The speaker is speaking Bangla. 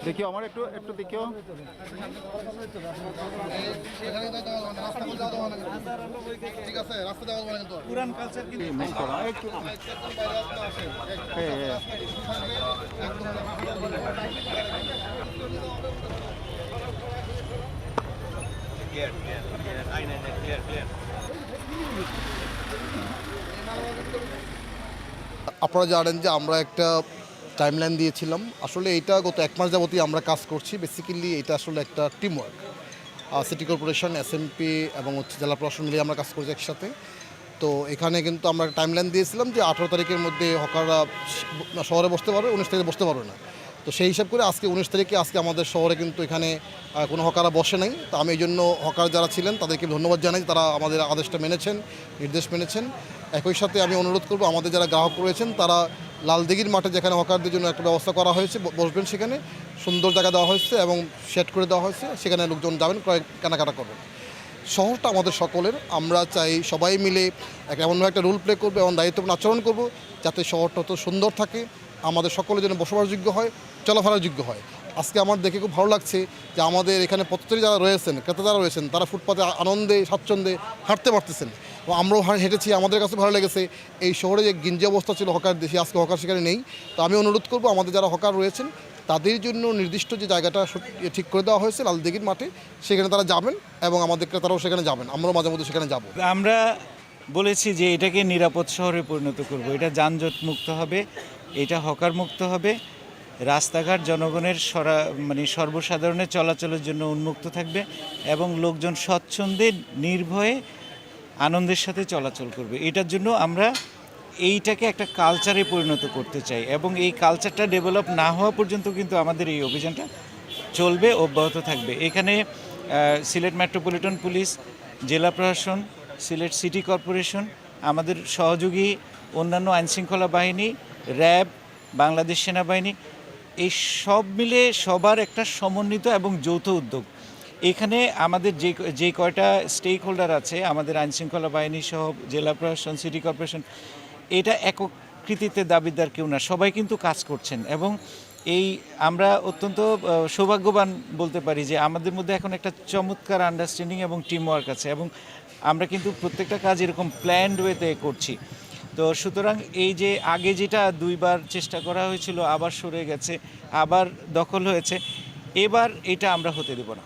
দেখিও আমার একটু একটু দেখিও। ঠিক আছে, রাস্তা দেওয়া যাবে না কিন্তু পুরান কালচার কিন্তু আপনারা জানেন যে আমরা একটা টাইমলাইন দিয়েছিলাম। আসলে এটা গত 1 মাস যাবতই আমরা কাজ করছি। বেসিক্যালি এটা আসলে একটা টিমওয়ার্ক। সিটি কর্পোরেশন, এসএমপি এবং জেলা প্রশাসন মিলিয়ে আমরা কাজ করছি একসাথে। তো এখানে কিন্তু আমরা টাইমলাইন দিয়েছিলাম যে 18 তারিখের মধ্যে হকাররা শহরে বসতে পারবে, 19 তারিখে বসতে পারবে না। তো সেই হিসাব করে আজকে 19 তারিখে আজকে আমাদের শহরে কিন্তু এখানে কোনো হকাররা বসে নাই। তো আমি এই জন্য হকার যারা ছিলেন তাদেরকে ধন্যবাদ জানাই, তারা আমাদের আদেশটা মেনেছেন, নির্দেশ মেনেছেন। একই সাথে আমি অনুরোধ করব আমাদের যারা গ্রাহক রয়েছেন তারা লালদিঘির মাঠে যেখানে হকারদের জন্য একটা ব্যবস্থা করা হয়েছে, বসবেন সেখানে, সুন্দর জায়গা দেওয়া হয়েছে এবং সেট করে দেওয়া হয়েছে, সেখানে লোকজন যাবেন, কেনাকাটা করবেন। শহরটা আমাদের সকলের, আমরা চাই সবাই মিলে এমনভাবে একটা রোল প্লে করবো এবং দায়িত্বপূর্ণ আচরণ করব যাতে শহরটা তো সুন্দর থাকে, আমাদের সকলের জন্য বসবাসযোগ্য হয়, চলাফেরার যোগ্য হয়। আজকে আমার দেখে খুব ভালো লাগছে যে আমাদের এখানে পথচারী যারা রয়েছেন, ক্রেতা যারা রয়েছেন, তারা ফুটপাতে আনন্দে স্বাচ্ছন্দ্যে হাঁটতে পারতেছেন এবং আমরাও হেঁটেছি, আমাদের কাছে ভালো লেগেছে। এই শহরে যে গিঞ্জি অবস্থা ছিল হকার দেশে, আজকে হকার সেখানে নেই। তো আমি অনুরোধ করব আমাদের যারা হকার রয়েছেন তাদের জন্য নির্দিষ্ট যে জায়গাটা ঠিক করে দেওয়া হয়েছে লালদিঘির মাঠে, সেখানে তারা যাবেন এবং আমাদের ক্রেতারাও সেখানে যাবেন, আমরাও মাঝে মধ্যে সেখানে যাব। আমরা বলেছি যে এটাকে নিরাপদ শহরে পরিণত করব। এটা যানজট মুক্ত হবে, এটা হকার মুক্ত হবে, রাস্তাঘাট জনগণের সর্বসাধারণের চলাচলের জন্য উন্মুক্ত থাকবে এবং লোকজন স্বচ্ছন্দে নির্ভয়ে আনন্দের সাথে চলাচল করবে। এটার জন্য আমরা এইটাকে একটা কালচারে পরিণত করতে চাই এবং এই কালচারটা ডেভেলপ না হওয়া পর্যন্ত কিন্তু আমাদের এই অভিযানটা চলবে, অব্যাহত থাকবে। এখানে সিলেট মেট্রোপলিটন পুলিশ, জেলা প্রশাসন, সিলেট সিটি কর্পোরেশন, আমাদের সহযোগী অন্যান্য আইনশৃঙ্খলা বাহিনী, র্যাব, বাংলাদেশ সেনাবাহিনী, এই সব মিলে সবার একটা সমন্বিত এবং যৌথ উদ্যোগ। এখানে আমাদের যে কয়টা স্টেক হোল্ডার আছে, আমাদের আইনশৃঙ্খলা বাহিনী সহ জেলা প্রশাসন, সিটি কর্পোরেশন, এটা এককৃতিতে দাবিদার কেউ না, সবাই কিন্তু কাজ করছেন এবং আমরা অত্যন্ত সৌভাগ্যবান বলতে পারি যে আমাদের মধ্যে এখন একটা চমৎকার আন্ডারস্ট্যান্ডিং এবং টিমওয়ার্ক আছে এবং আমরা কিন্তু প্রত্যেকটা কাজ এরকম প্ল্যান্ড ওয়েতে করছি। তো সুতরাং এই যে আগে যেটা 2 বার চেষ্টা করা হয়েছিল, আবার সরে গেছে, আবার দখল হয়েছে, এবার এটা আমরা হতে দেব না।